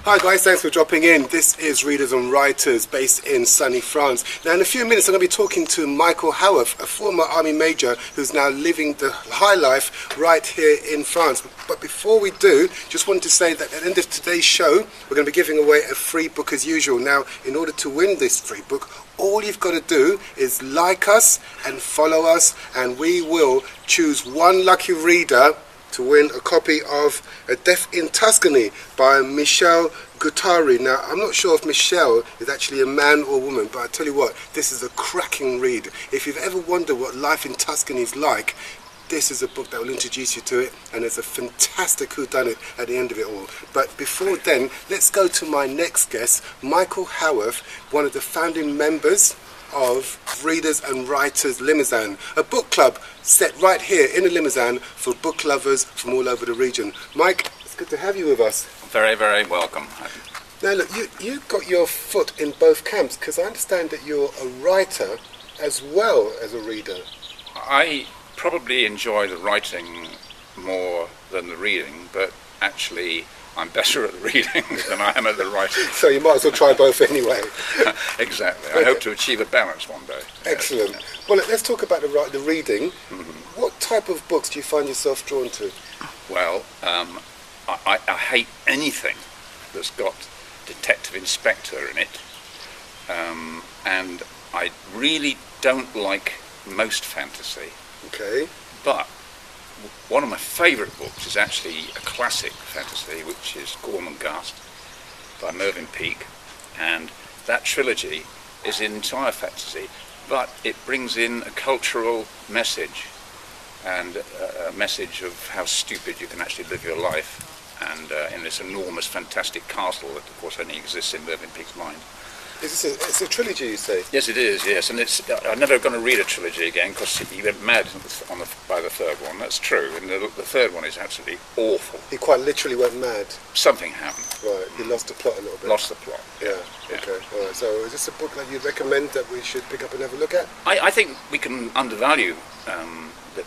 Hi guys, thanks for dropping in. This is Readers and Writers based in sunny France. Now in a few minutes I'm going to be talking to Michael Howarth, a former army major who's now living the high life right here in France. But before we do, just wanted to say that at the end of today's show we're going to be giving away a free book as usual. Now in order to win this free book, all you've got to do is like us and follow us, and we will choose one lucky reader to win a copy of A Death in Tuscany by Michel Guattari. Now, I'm not sure if Michel is actually a man or woman, but I tell you what, this is a cracking read. If you've ever wondered what life in Tuscany is like, this is a book that will introduce you to it, and there's a fantastic whodunit at the end of it all. But before then, let's go to my next guest, Michael Howarth, one of the founding members of Readers and Writers Limousin, a book club set right here in the Limousin for book lovers from all over the region. Mike, it's good to have you with us. Very, very welcome. Now look, you got your foot in both camps, because I understand that you're a writer as well as a reader. I probably enjoy the writing more than the reading, but actually I'm better at the reading than I am at the writing. So you might as well try both anyway. Exactly. I hope to achieve a balance one day. Excellent. Yes. Well, let's talk about the reading. Mm-hmm. What type of books do you find yourself drawn to? Well, I hate anything that's got detective inspector in it, and I really don't like most fantasy. Okay. But one of my favourite books is actually a classic fantasy, which is Gormenghast by Mervyn Peake, and that trilogy is entire fantasy, but it brings in a cultural message, and a message of how stupid you can actually live your life, and in this enormous fantastic castle that of course only exists in Mervyn Peake's mind. It's a trilogy, you say? Yes, it is, yes, and I'm never going to read a trilogy again because he went mad by the third one. That's true, and the third one is absolutely awful. He quite literally went mad? Something happened. Right, he lost the plot a little bit. Lost the plot. Yeah. Okay, all right. So is this a book that you'd recommend that we should pick up and have a look at? I think we can undervalue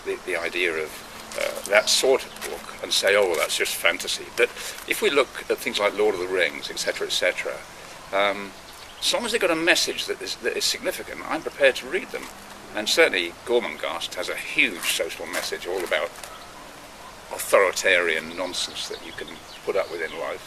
the idea of that sort of book and say, oh, well, that's just fantasy. But if we look at things like Lord of the Rings, etc., etc., as long as they've got a message that is significant, I'm prepared to read them. And certainly Gormenghast has a huge social message all about authoritarian nonsense that you can put up with in life.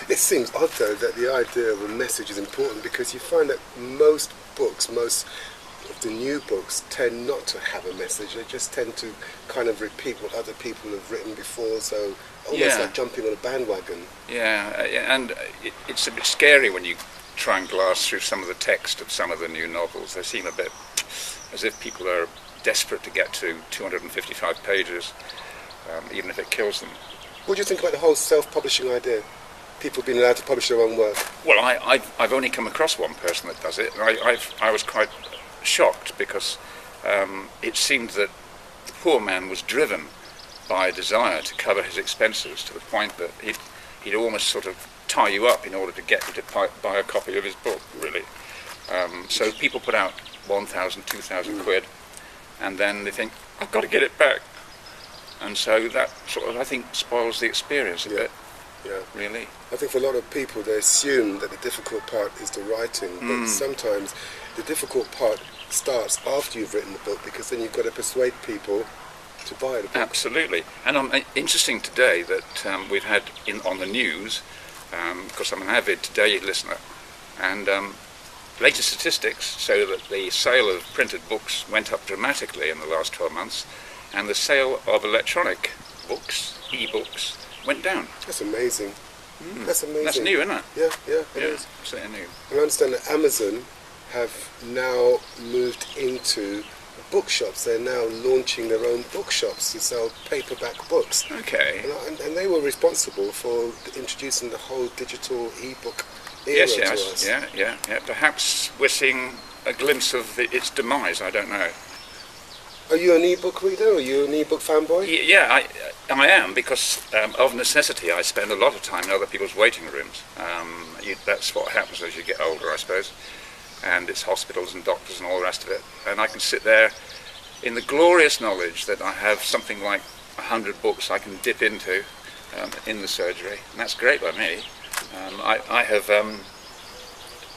It seems odd, though, that the idea of a message is important, because you find that most of the new books tend not to have a message. They just tend to kind of repeat what other people have written before, so almost like jumping on a bandwagon. Yeah, and it's a bit scary when you try and glass through some of the text of some of the new novels. They seem a bit as if people are desperate to get to 255 pages, even if it kills them. What do you think about the whole self-publishing idea? People being allowed to publish their own work? Well, I've only come across one person that does it, and I was quite shocked, because it seemed that the poor man was driven by a desire to cover his expenses to the point that he'd almost sort of tie you up in order to get you to buy a copy of his book, really. So people put out 1,000, 2,000 quid, and then they think, I've got to get it back. And so that sort of, I think, spoils the experience a bit, really. I think for a lot of people, they assume that the difficult part is the writing, but sometimes the difficult part starts after you've written the book, because then you've got to persuade people to buy the book. Absolutely. And interesting today that we've had on the news, because I'm an avid Today listener, and latest statistics show that the sale of printed books went up dramatically in the last 12 months, and the sale of electronic books, e-books, went down. That's amazing. That's amazing. That's new, isn't it? Yeah, it is. Certainly new. I understand that Amazon have now moved into bookshops. They're now launching their own bookshops to sell paperback books. Okay. And they were responsible for introducing the whole digital e-book era to us. Yeah. Perhaps we're seeing a glimpse of its demise, I don't know. Are you an e-book reader? Are you an e-book fanboy? Yeah, I am, because of necessity I spend a lot of time in other people's waiting rooms. That's what happens as you get older, I suppose. And it's hospitals and doctors and all the rest of it. And I can sit there in the glorious knowledge that I have something like 100 books I can dip into in the surgery. And that's great by me. I have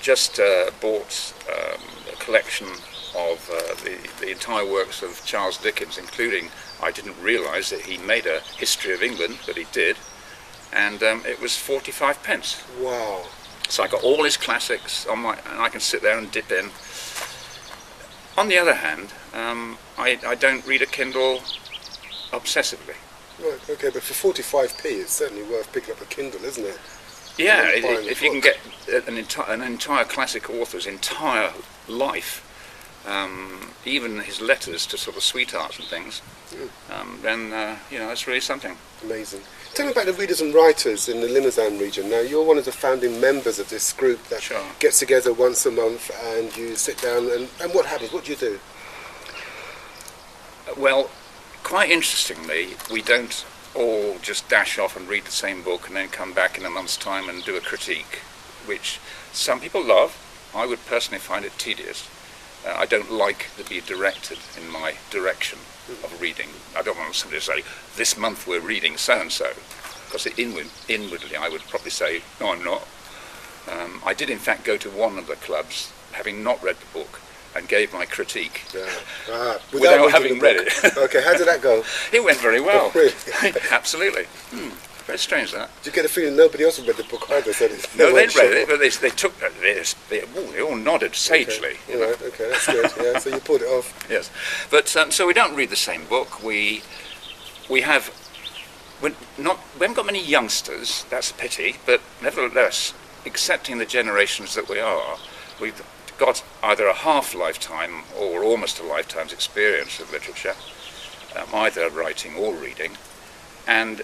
just bought a collection of the entire works of Charles Dickens, including, I didn't realise that he made a history of England, but he did, and it was 45 pence. Wow. So I got all his classics on my, and I can sit there and dip in. On the other hand, I don't read a Kindle obsessively. Right, okay, but for 45p it's certainly worth picking up a Kindle, isn't it? Yeah, if you can get an entire classic author's entire life, even his letters to sort of sweethearts and things, then it's really something. Amazing. Tell me about the readers and writers in the Limousin region. Now, you're one of the founding members of this group that Sure. gets together once a month, and you sit down, and what happens? What do you do? Well, quite interestingly, we don't all just dash off and read the same book and then come back in a month's time and do a critique, which some people love. I would personally find it tedious. I don't like to be directed in my direction of reading. I don't want somebody to say, this month we're reading so-and-so, because inwardly I would probably say, no, I'm not. I did in fact go to one of the clubs, having not read the book, and gave my critique without having read it. Okay, how did that go? It went very well. Really? Absolutely. Very strange, that. Did you get a feeling nobody else read the book either? So No, they'd read it, but they took they all nodded sagely. Okay. Right, okay, that's good. Yeah, so you pulled it off. Yes, but so we don't read the same book. We haven't got many youngsters. That's a pity, but nevertheless, accepting the generations that we are, we've got either a half lifetime or almost a lifetime's experience of literature, either writing or reading, and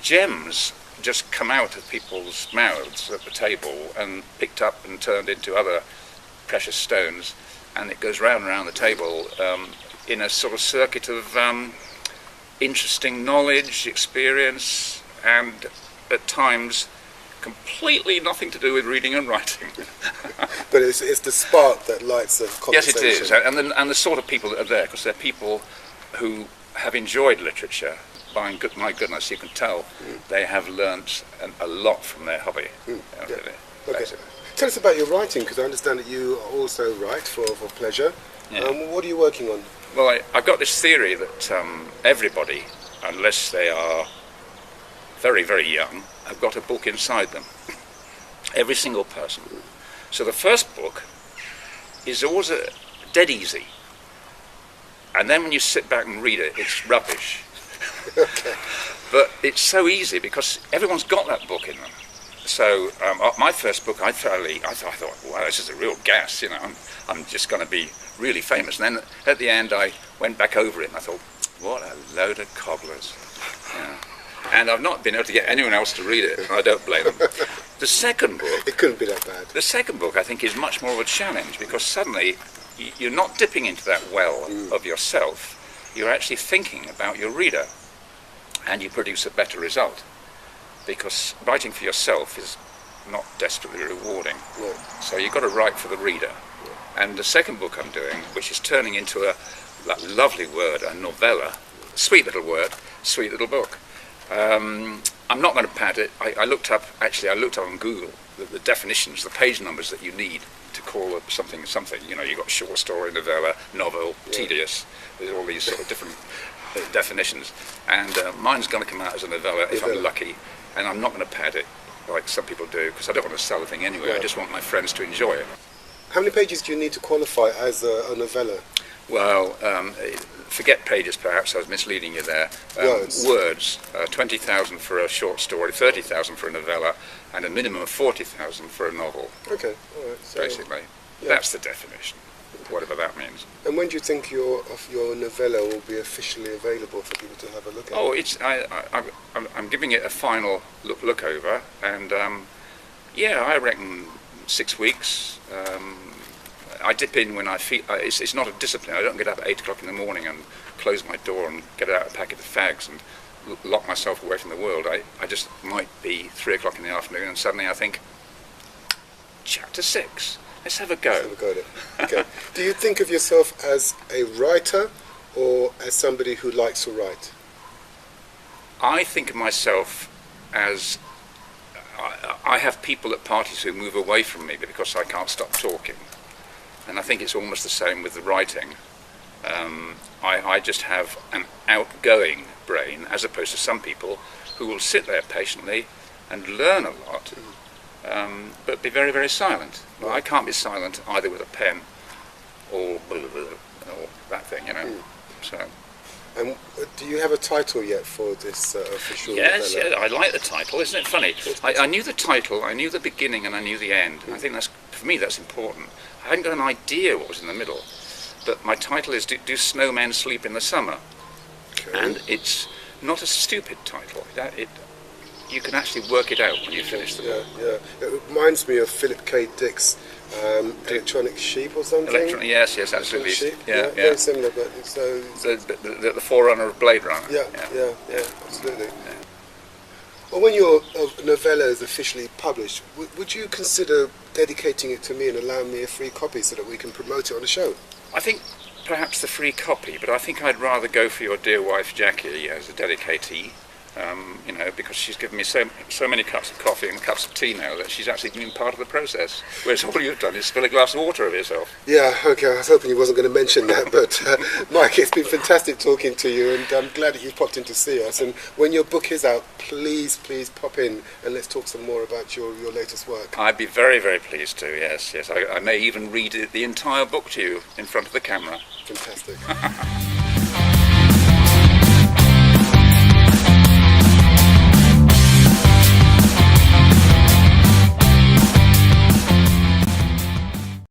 gems just come out of people's mouths at the table and picked up and turned into other precious stones, and it goes round and round the table in a sort of circuit of interesting knowledge, experience, and at times completely nothing to do with reading and writing. But it's the spark that lights the conversation. Yes, it is, and the sort of people that are there, because they're people who have enjoyed literature. My goodness, you can tell they have learnt a lot from their hobby. Yeah. Okay. Tell us about your writing, because I understand that you also write for pleasure. Yeah. What are you working on? Well, I've got this theory that everybody, unless they are very, very young, have got a book inside them. Every single person. So the first book is always dead easy. And then when you sit back and read it, it's rubbish. Okay. But it's so easy because everyone's got that book in them. So my first book, I thought, wow, this is a real gas, I'm just going to be really famous. And then at the end, I went back over it and I thought, what a load of cobblers. Yeah. And I've not been able to get anyone else to read it, and I don't blame them. The second book... It couldn't be that bad. The second book, I think, is much more of a challenge, because suddenly you're not dipping into that well of yourself. You're actually thinking about your reader, and you produce a better result. Because writing for yourself is not desperately rewarding. No. So you've got to write for the reader. And the second book I'm doing, which is turning into that lovely word, a novella, sweet little word, sweet little book. I'm not going to pad it. I looked up on Google the definitions, the page numbers that you need to call something. You've got short story, novella, novel, tedious. There's all these sort of different definitions. And mine's going to come out as a novella if I'm lucky. And I'm not going to pad it like some people do, because I don't want to sell the thing anyway. I just want my friends to enjoy it. How many pages do you need to qualify as a novella? Well, forget pages perhaps, I was misleading you there. Words. 20,000 for a short story, 30,000 for a novella, and a minimum of 40,000 for a novel. Okay, all right. So, basically. That's the definition, whatever that means. And when do you think your novella will be officially available for people to have a look at? Oh, I'm giving it a final look over, and I reckon 6 weeks. I dip in when I feel. It's not a discipline. I don't get up at 8 o'clock in the morning and close my door and get out a packet of fags and lock myself away from the world. I just might be 3 o'clock in the afternoon and suddenly I think, chapter 6. Let's have a go. Let's have a go at it. Okay. Do you think of yourself as a writer or as somebody who likes to write? I think of myself as I have people at parties who move away from me because I can't stop talking. And I think it's almost the same with the writing. I just have an outgoing brain, as opposed to some people who will sit there patiently and learn a lot, but be very, very silent. Well, I can't be silent either with a pen or that thing, you know. So. And do you have a title yet for this official Yes, novella? yeah, I like the title. Isn't it funny? I knew the title, I knew the beginning, and I knew the end. And I think for me, that's important. I hadn't got an idea what was in the middle, but my title is Do Snowmen Sleep in the Summer? Okay. And it's not a stupid title. You can actually work it out when you finish the book. Yeah. It reminds me of Philip K. Dick's Electronic Sheep or something. Yes, absolutely. Sheep? Yeah. Very similar, but so the forerunner of Blade Runner. Yeah, absolutely. Yeah. Well, when your novella is officially published, would you consider dedicating it to me and allowing me a free copy so that we can promote it on the show? I think perhaps the free copy, but I think I'd rather go for your dear wife Jackie as a dedicatee. Because she's given me so many cups of coffee and cups of tea now that she's actually been part of the process. Whereas all you've done is spill a glass of water over yourself. Yeah, okay, I was hoping you wasn't going to mention that, but Mike, it's been fantastic talking to you, and I'm glad that you've popped in to see us. And when your book is out, please pop in and let's talk some more about your latest work. I'd be very, very pleased to, yes. I may even read the entire book to you in front of the camera. Fantastic.